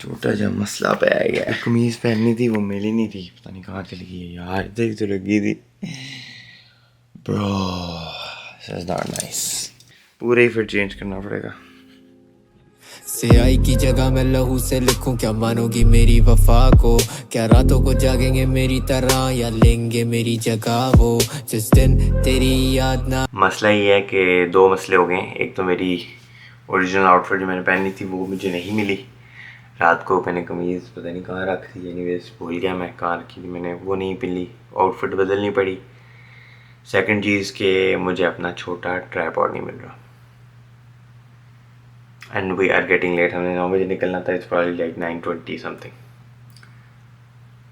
छोटा सा मसला पे आ गया। कमीज पहननी थी वो मिली नहीं थी, पता नहीं कहाँ चली गई यार, इधर ही तो लगी थी। Bro this is not nice, पूरे ही फिर चेंज करना पड़ेगा। सियाई की जगह मैं लहू से लिखूं, क्या मानोगी मेरी वफा को? क्या रातों को जागेंगे मेरी तरह या लेंगे मेरी जगह वो, जिस दिन तेरी याद ना। मसला ये है कि दो मसले हो गए। एक तो मेरी ओरिजिनल आउटफिट जो मैंने पहनी थी वो मुझे नहीं मिली। रात को मैंने कमीज़ पता नहीं कहाँ रखी थी, एनीवेज भूल गया मैं कहाँ रखी थी मैंने, वो नहीं मिली, आउटफिट बदलनी पड़ी। सेकंड चीज़ कि मुझे अपना छोटा ट्राइपॉड नहीं मिल रहा। And we are getting late, हमें 9 बजे निकलना था, इट्स प्रॉब्ली लाइक 9:20 समथिंग,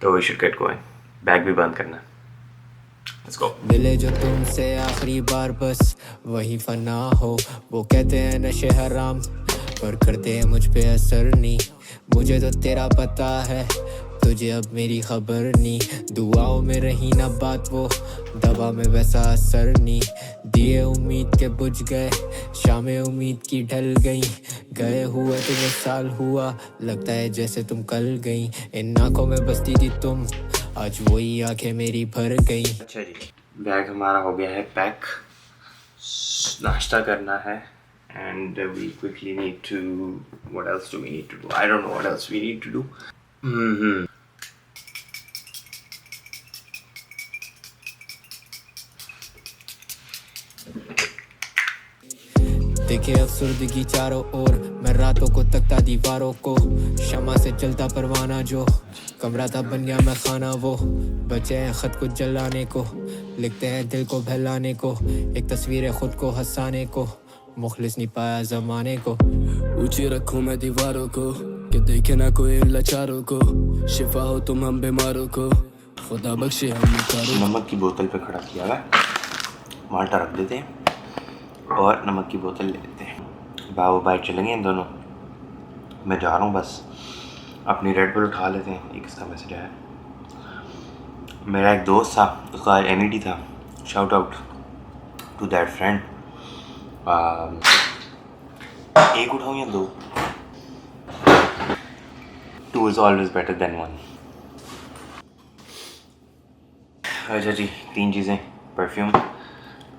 तो we should get going. Bag भी बंद करना, लेट्स गो। मिले जो तुमसे आखिरी बार बस वही फना हो, वो कहते हैं नशे हराम पर करते हैं मुझ पे असर नहीं। मुझे तो तेरा पता है, तुझे अब मेरी खबर नहीं। दुआओं में रही ना बात वो, दवा में वैसा असर नहीं। दिए उम्मीद के बुझ गए, शामें उम्मीद की ढल गई। गए हुए तुम्हें साल हुआ, लगता है जैसे तुम कल गई। इन आंखों में बसती थी तुम, आज वही आंखें मेरी भर गई। अच्छा जी, बैग हमारा हो गया है पैक, नाश्ता करना है। And we quickly need to, what else do we need to do? I don't know what else we need to do. देखे अफसुर्दगी चारों ओर, मैं रातों को तकता दीवारों को। शमा से चलता परवाना जो, कमरा था बन गया मैं खाना वो। बचे हैं खत को जलाने को, लिखते हैं दिल को बहलाने को। एक तस्वीर है खुद को हंसाने को, मुखलिस नहीं पाया जमाने को। ऊंची रखूं मैं दीवारों को, कि देखे ना कोई इन लाचारों को। शिफा हो तुम हम बीमारों को, खुदा बख्शे हम बेकारों। नमक की बोतल पे खड़ा किया हुआ, माल्टा रख देते हैं और नमक की बोतल ले लेते हैं। बाबू भाई चलेंगे इन दोनों, मैं जा रहा हूँ बस। अपनी रेड बुल उठा लेते हैं। एक इसका मैसेज आया, मेरा एक दोस्त था, उसका आज NED था। Shout out to that friend. एक उठाऊं या दो? 2 is always better than 1। अच्छा जी, 3 चीज़ें, परफ्यूम,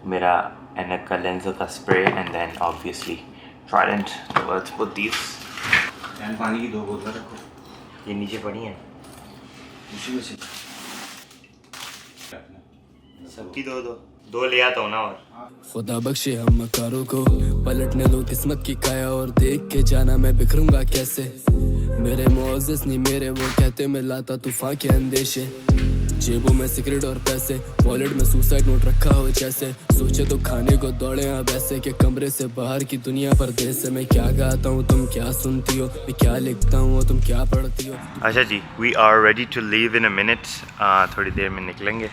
मेरा एनक का लेंस का spray, and then obviously Trident. तो लेट्स पुट दिस। पानी की 2 बोतल रखो, ये नीचे पड़ी हैं, उसी में से सबकी दो ले आता हूँ ना। और खुदा बख्शे हम मकारों को, पलटने दो किस्मत की काया और देख के जाना मैं बिखरूंगा कैसे। मेरे मुअज़्ज़िज़ नहीं मेरे वो कहते, मैं लाता तूफान के अंदेशे। जेबों में सिगरेट और पैसे, वॉलेट में सुसाइड नोट रखा हो जैसे। सोचे तो खाने को दौड़े अब ऐसे के कमरे से बाहर की दुनिया परदेस से। मैं क्या गाता हूँ तुम क्या सुनती हो, मैं क्या लिखता हूँ तुम क्या पढ़ती हो। अच्छा जी, we are ready to leave in a minute, थोड़ी देर में निकलेंगे।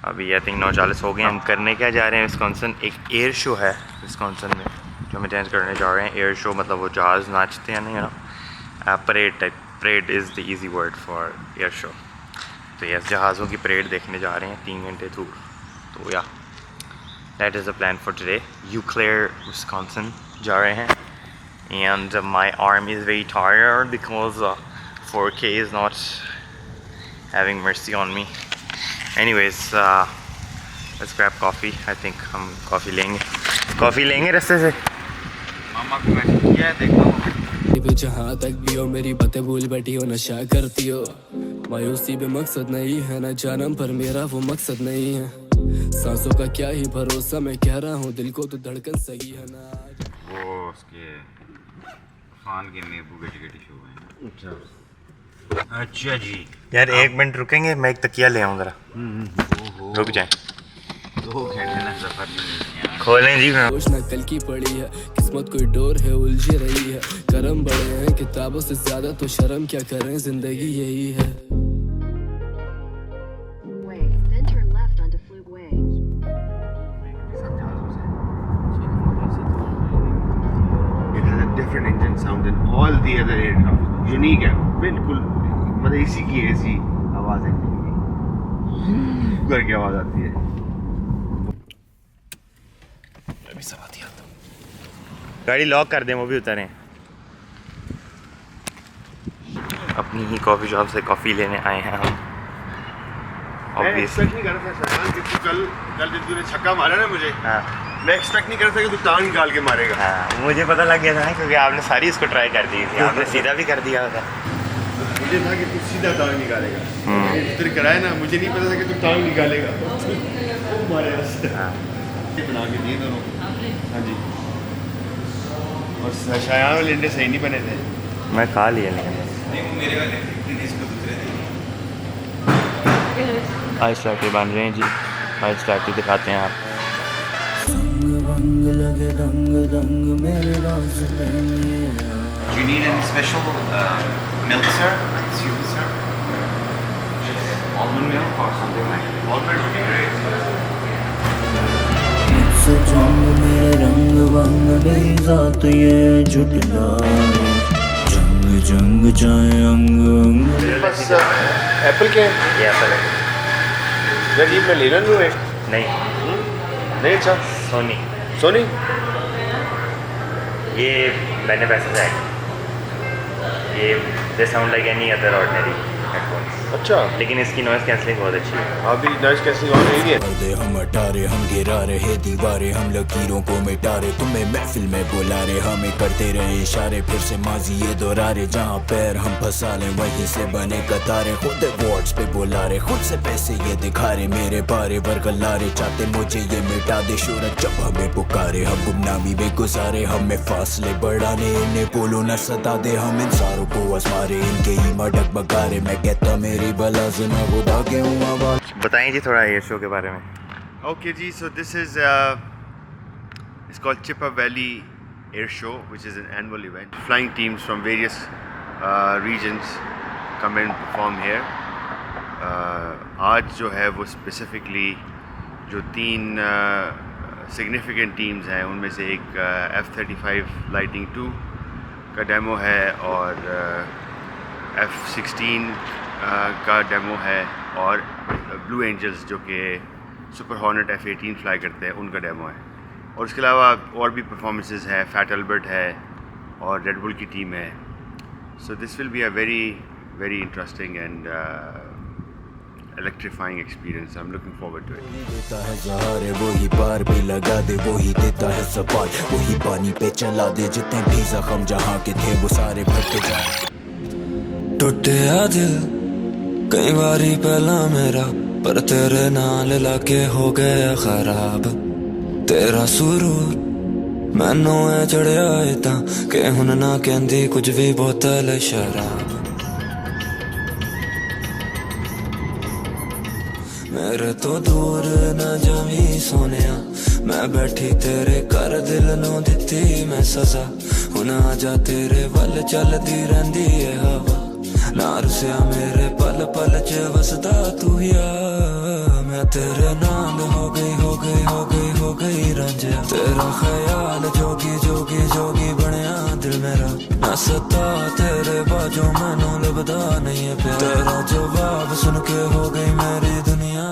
अभी आई थिंक 9:40 हो गए। हम करने क्या जा रहे हैं विस्कॉन्सिन, एक एयर शो है विस्कॉन्सिन में जो हम अटेंड करने जा रहे हैं। एयर शो मतलब वो जहाज़ नाचते हैं ना, you know, parade type. Parade is the easy word for air show. तो यस, जहाज़ों की परेड देखने जा रहे हैं 3 घंटे दूर। तो या that is the plan for today. Eau Claire Wisconsin जा रहे हैं। And my arm is very tired because 4K is not having mercy on me. Anyways, let's grab coffee. I think हम कॉफ़ी लेंगे रास्ते से। मामा को मैसेज किया है, देखता हूँ। जहाँ तक भी हो मेरी बातें भूल बैठी हो, नशा करती हो। मायूसी भी मकसद नहीं है ना जानम, पर मेरा वो मकसद नहीं है। सांसों का क्या ही भरोसा, मैं कह रहा हूँ दिल को तो धड़कन सही है ना। वो उसके खान के नींबू गटी शो है। अच्छा जी यार 1 मिनट रुकेंगे, मैं एक तकिया ले आऊँ ज़रा। रुक जाए, 2 घंटे ना सफर नहीं खोलें जी। योजना कल की पड़ी है, किस्मत कोई डोर है उलझी रही है। करम बड़े हैं किताबों से ज्यादा, तो शर्म क्या करें जिंदगी यही है। Different engine sound than all the other aircraft. Unique है बिल्कुल, मतलब इसी की ऐसी आवाज़ है करके आवाज़ आती है। अभी सब आती है। गाड़ी लॉक कर दें, वो भी उतरें। अपनी ही कॉफ़ी शॉप से कॉफ़ी लेने आए हैं हम। मैं एक्सपेक्ट नहीं कर रहा था शैतान कि तू कल जब तूने छक्का मारा ना मुझे, हाँ मैं एक्सपेक्ट नहीं कर रहा था कि तू टांग निकाल के मारेगा। हाँ, मुझे पता लग गया था ना, क्योंकि आपने सारी इसको ट्राई कर दी थी, आपने सीधा भी कर दिया था। मुझे था कि तू सीधा टांग निकालेगा, इधर कराया ना, मुझे नहीं पता था कि तू टांग निकालेगा। मारे हाँ बना के दिए दोनों। हाँ जी। और शायान वाले अंडे सही नहीं बने थे। मैं खा लिया, लेकिन आइस लैटे बन रहे हैं जी। आइस लैटे दिखाते हैं आप। Do you need any special milk, sir? Excuse me, sir. Almond milk or something like that? Almond would be great. जंग मेरे रंग वंग मेरी जात ये जुटला जंग जंग जाए अंग अंग। मेरे पास एप्पल के ये ऐसा लगे जी, मैं ले रहा हूँ। नहीं, नहीं अच्छा सोनी, सोनी ये मैंने पैसे से आएगा। ये they sound like any other ordinary headphones, अच्छा, लेकिन इसकी नॉइज़ कैंसलिंग बहुत अच्छी है। अभी नॉइस कैंसलिंग ऑन नहीं है। पर्दे हम हटा रहे, हम गिरा रहे दीवारें, हम लकीरों को मिटा रहे, तुम्हें महफिल में बुला रहे, हमें करते रहे इशारे, फिर से माजी ये दोहरा रहे, जहाँ पैर हम फंसा लें वहीं से बने कतारे, खुद वॉर्ड्स पे बुला रहे, खुद से पैसे ये दिखा रहे, मेरे बारे वर्गला रहे, चाहते मुझे ये मिटा दे शोहरत जब हमें पुकारे, हम गुमनामी में गुजारे, हमें फासले बढ़ाने, इन्हें बोलो न सता दे, हम इन सारों को आजमारे, इनके ही मडक बगारे, मैं कहता मेरी बला से ना खुदा के हूँ आवाज। बताएं जी थोड़ा एयर शो के बारे में। Okay, ji, so this is it's called Chippa Valley Air Show, which is an annual event. Flying teams from various regions come and perform here. आज जो है वो specifically जो 3 significant teams हैं, उनमें से एक F-35 Lightning II का डेमो है और F-16 का डेमो है और ब्लू एंजल्स जो कि सुपर हॉर्नेट F-18 फ्लाई करते हैं उनका डेमो है। और उसके अलावा और भी परफॉर्मेंसेस है, फैट अल्बर्ट है और रेड बुल की टीम है। So this will be a very very interesting and electrifying experience. I am looking forward to it. देता है सहारे वही पार भी लगा दे, वही देता है सफाई वही पानी पे चला दे, जितने भी जख्म जहाँ के थे वो सारे भरते जाए। टूटे दिल कई बारी पहला मेरा, पर तेरे नाल लाके हो गया खराब, तेरा सुरूर मैनू है चढ़िया इता कि हुन ना कहंदी कुछ भी बोतल शराब, मेरे तो दूर न जावी सोनिया, मैं बैठी तेरे कर दिल नू दिती मैं सजा, हुन आजा तेरे वल चलदी रहिंदी है हवा, ना रुसिया मेरे पल पल च वसदा तू या, मैं तेरे नाल हो गई हो गई हो गई हो गई रंजिया, तेरा ख्याल जोगी जोगी जोगी बनया दिल मेरा, ना सता तेरे बाजू मैनू लभदा नहीं है प्यार, तेरा जवाब सुन के हो गई मेरी दुनिया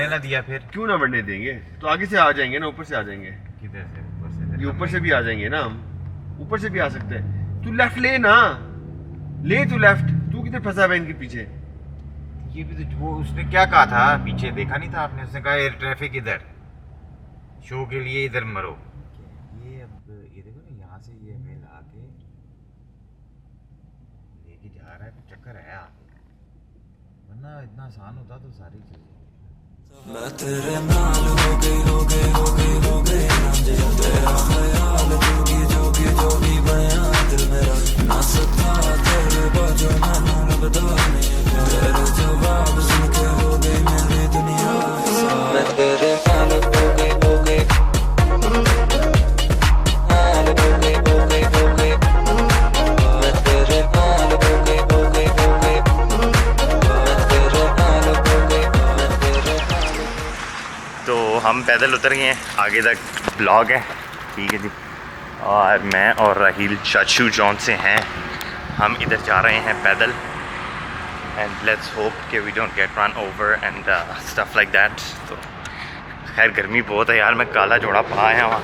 ना दिया फिर क्यों ना बढ़ने देंगे? तो आगे से आ जाएंगे ना, ऊपर से आ जाएंगे। किधर से? ये ऊपर से भी आ जाएंगे ना, हम ऊपर से भी आ सकते हैं। तू लेफ्ट ले ना, ले तू लेफ्ट, तू किधर फंसा है इनके पीछे? ये भी तो वो उसने क्या कहा था पीछे, देखा नहीं था आपने? उसने कहा एयर ट्रैफिक इधर, शो के लिए इधर मरो। ये अब ये देखो ना, यहाँ से ये मेल आके लेके जा रहा है, चक्कर है आगे, वरना इतना आसान होता तो सारी चीजें। मैं तेरे नाल हो गई हो गई हो गई हो गई रंजिया, तेरा ख्याल जोगी जोगी जोगी बनया दिल मेरा, ना सता तेरे बाजू मैनू लभदा नहीं है, तेरे जवाब सुन के हो गई मेरी दुनिया, मैं तेरे नाल हो गई हो गई नाल हो गई हो गई हो गई, मैं तेरे नाल हो गई हो गई हो गई, मैं तेरे नाल हो गई। तो हम पैदल उतर गए हैं, आगे तक ब्लॉग है, ठीक है जी। और मैं और राहील चाचू जॉन से हैं, हम इधर जा रहे हैं पैदल, एंड लेट्स होप कि we don't get run over and stuff like that. तो खैर गर्मी बहुत है यार, मैं काला जोड़ा पा आया वहाँ,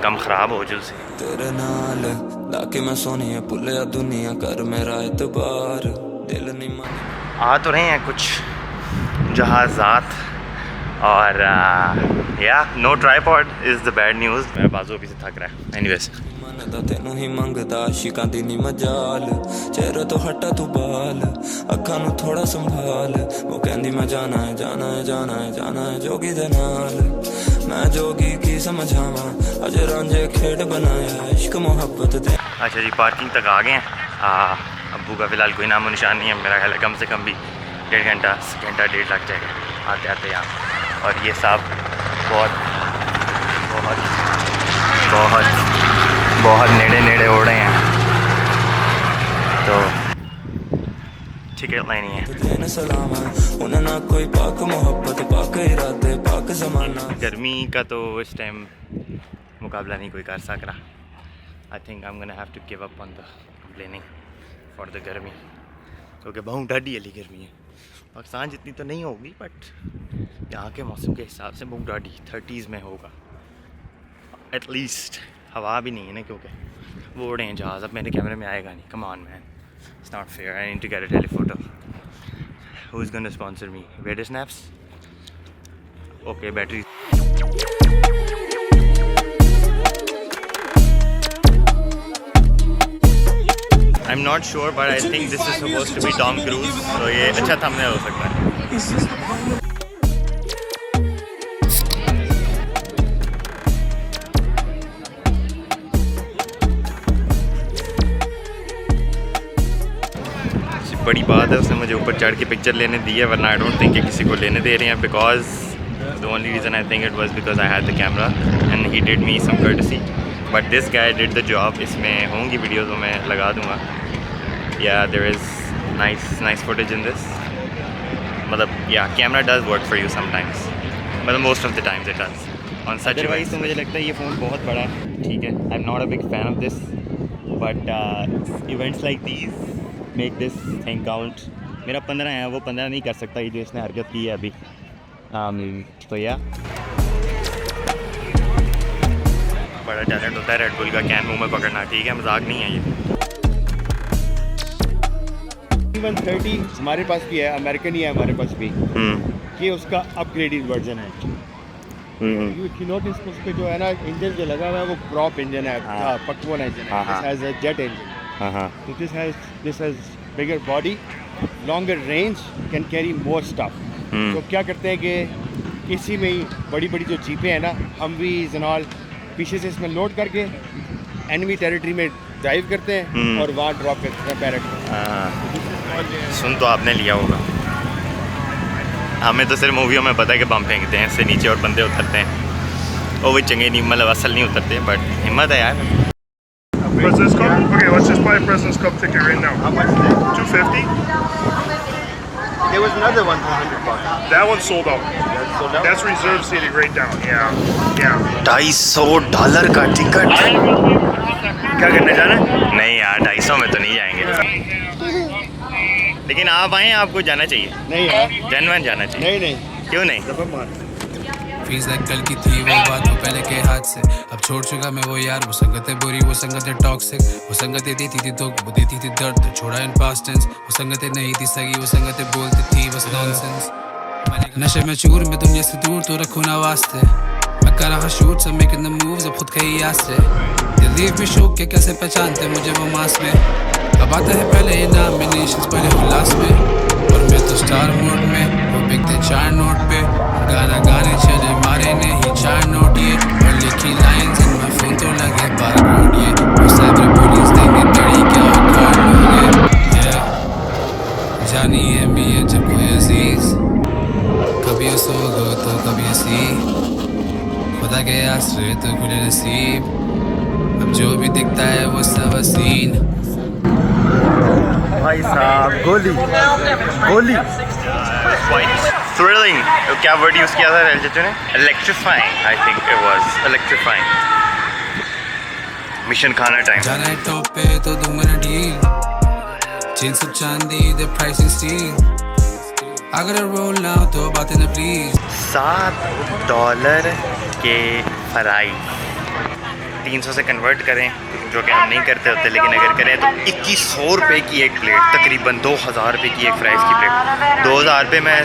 कम ख़राब हो जुल से। तेरे नाल लाके मैं सोनी है पुलिया दुनिया कर मेरा एतबार दिल नहीं माने। आ तो रहे हैं कुछ जहाज़ात और या no tripod is the bad news. मेरा बाजू अभी से थक रहा है। एनीवेज मनदा तेनू ही मंगदा शिकां दी नी मजाल चेहरे तो हटा तू बाल अखां नू थोड़ा संभाल वो कहंदी मैं जाना है जाना है जाना है जाना है जोगी दे नाल मैं जोगी की समझावां अज रांझे खेड बनाया इश्क मोहब्बत दे। अच्छा जी, पार्किंग तक आ गए हैं। अब्बू का फ़िलहाल कोई नामो निशान नहीं है। मेरा ख्याल है कम से कम भी 1.5 घंटा 1.5 लग जाएगा आते आते यहाँ। और ये साहब बहुत बहुत बहुत बहुत नेड़े नेड़े हो रहे हैं, तो टिकट लेनी है। तेन सलाम उन्हें ना कोई पाक मोहब्बत पाक इरादे पाक ज़माना। गर्मी का तो इस टाइम मुकाबला नहीं कोई कर सक रहा। I think I am gonna have to give up on the complaining for the गर्मी, क्योंकि बहुत ढाडी वाली गर्मी है। पाकिस्तान जितनी तो नहीं होगी, बट यहाँ के मौसम के हिसाब से बहुत ढाडी 30s में होगा एटलीस्ट। हवा भी नहीं है ना, क्योंकि वो उड़े हैं जहाज़। अब मेरे कैमरे में आएगा नहीं। Come on man, it's not fair. I need to get a telephoto. Who is gonna sponsor me? Wed snaps? Okay, battery. I am not sure but I think this is supposed to be Tom Cruise, तो ये अच्छा thumbnail हो सकता है। बड़ी बात है उसने मुझे ऊपर चढ़ के पिक्चर लेने दी है, वरना आई डोंट थिंक किसी को लेने दे रहे हैं। Because the only reason I think it was because I had the camera and he did me some courtesy, but this guy did the job. इसमें होंगी वीडियोज़ तो मैं लगा दूँगा। Yeah there is nice footage in this. मतलब yeah camera does work for you sometimes, मतलब most of the times it does on such. Otherwise तो मुझे लगता है ये फ़ोन बहुत बड़ा है, ठीक है। आई am not a big fan of this, but events like these make this thing count. मेरा 15 है, वो 15 नहीं कर सकता ये जो इसने हरकत की है अभी। तो या बड़ा टैलेंट होता है रेड बुल का कैन मुंह में पकड़ना, ठीक है, मजाक नहीं है ये। 130 हमारे पास भी है, अमेरिकन ही है हमारे पास भी। ये उसका अपग्रेडेड वर्जन है। You notice उस पे जो है ना इंजन जो लगा हुआ है वो प्रॉप इंजन है, पकवान इंजन है। This has a jet engine. So this has bigger body, longer range, can carry more stuff. तो क्या करते हैं कि इसी में ही बड़ी बड़ी जो जीपें हैं ना, हमवीज़ एंड ऑल, पीछे से इसमें लोड करके एनिमी टेरिटरी में ड्राइव करते हैं और वहाँ ड्रॉप करते हैं पैरेट। सुन तो आपने लिया होगा, हमें तो सिर्फ मूवियों में पता है कि बम फेंकते हैं इससे नीचे और बंदे उतरते हैं। वो भी चंगे नहीं, मतलब असल नहीं उतरते, बट हिम्मत है यार। President's Cup? Okay, let's just buy a President's Cup ticket right now. How much is it? 250? There was another one for $100. That one's sold out. That's sold out? That's reserved seating right down. Yeah. $250 का ticket. क्या करने जाना है? नहीं यार, 250 में तो नहीं जाएंगे, लेकिन आप आए, आपको जाना चाहिए। नहीं यार, जेन्युइन जाना चाहिए। नहीं क्यों नहीं? फीस लाइक कल की थी वो बात वो पहले के हाथ से, अब छोड़ चुका मैं वो यार। वो संगत है बुरी, वो संगत है टॉक्सिक, वो संगत देती थी दुख, वो देती थी दर्द, छोड़ा इन पास्ट टेंस। वो संगत नहीं थी सगी, वो संगत बोलती थी बस नॉनसेंस। नशे में चूर में दुनिया से दूर तो रखूँ ना वास्ते। मैं कर रहा शूट सब मेकिंग द मूव्स अब खुद के ही आस्ते। दिलीप भी शौक के कैसे पहचानते मुझे वो मास में। अब आता है पहले ये नॉमिनेशंस, पहले वो लास्ट में, और मैं तो स्टार मोड में। वो बिकते 4 नोट पे, गाना गाने चले मारे नहीं 4 नोट ये, और लिखी लाइंस इन मैं फोन तो लगे बारकोड ये। वो साइबर पुलिस देंगे तड़ी क्या उखाड़ लोगे। जानिए मियाँ जब कोई अजीज, कभी सोगो तो कभी हंसी, खुदा के आसरे तो खुले नसीब। अब जो भी दिखता है वो सब हसीन। भाई साहब गोली गोली क्वाइट थ्रिलिंग। क्या वर्ड यूज़ किया था रेल चचू ने? Electrifying, I think it was electrifying. Mission खाना टाइम। जाना है टॉप पे तो दूंगा ना डील, चेन सब चांदी द प्राइसिंग स्टील। अगर रोल ना तो बातें ना प्लीज। $7 के फ्राई 300 से कन्वर्ट करें, जो कि हम नहीं करते होते, लेकिन अगर करें तो 2100 रुपये की एक प्लेट, तकरीबन 2000 रुपये की एक फ्राइज़ की प्लेट। 2000 रुपये में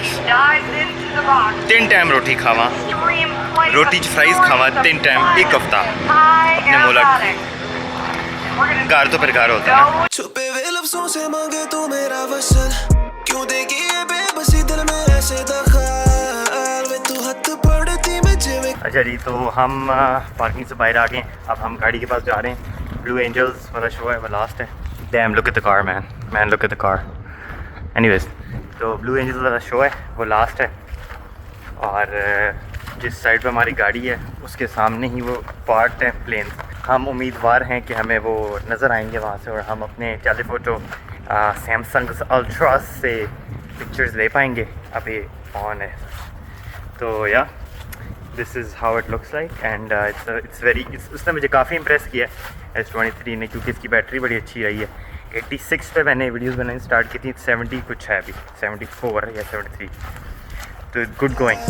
3 टाइम रोटी खावा, रोटी फ्राइज़ खावा 3 टाइम एक हफ्ता अपने मुल्क। घर तो प्रकार होता है ना। छुपे हुए लफ्ज़ों से मांगे तू मेरा वसल, क्यों देगी ये बेबसी दिल में ऐसे दखल, वे तू हद पड़ती में जिवे। अच्छा जी, तो हम पार्किंग से बाहर आ गए, अब हम गाड़ी के पास जा रहे हैं। ब्लू एंजल्स वाला शो है, वो लास्ट है। Dam look at the car man look at the car. Anyways, तो ब्लू एंजल्स वाला शो है, वो लास्ट है, और जिस साइड पे हमारी गाड़ी है उसके सामने ही वो पार्ट है प्लेन। हम उम्मीदवार हैं कि हमें वो नज़र आएंगे वहाँ से, और हम अपने टेलीफोटो सैमसंग अल्ट्रा से पिक्चर्स ले पाएंगे। अभी ऑन है, तो या this is how it looks like, and it's very, उसने मुझे काफ़ी इम्प्रेस किया S23 ने, क्योंकि इसकी बैटरी बड़ी अच्छी रही है। 86 पे मैंने वीडियोस बनानी स्टार्ट की थी, 70 कुछ है अभी, 74 या 73, तो गुड गोइंग।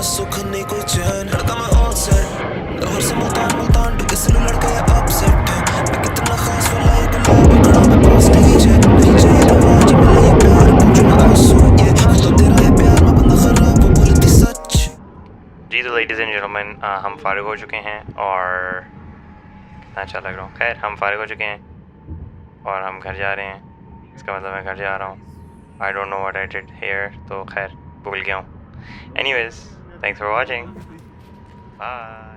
सुख नहीं कोई चैन, लड़का मैं ऑल सेट, लाहौर से मुल्तान टू किसी लड़का ये अपसेट है, मैं कितना खास वाला ये गुलाब खड़ा मैं पास स्टेज है, नहीं चाहिए तो आज मिले ये प्यार पूछो मैं आंसू ये तो तेरा है प्यार, मैं बंदा खराब वो बोलती सच। जी तो लेडीज़ एंड जेंटलमैन, हम फारिग हो चुके हैं, और कितना अच्छा लग रहा हूँ। खैर, हम फारिग हो चुके हैं और हम घर जा रहे हैं, इसका मतलब मैं घर जा रहा हूँ। I don't know what I did here, तो खैर भूल गया हूँ। Anyways, thanks for watching. Bye.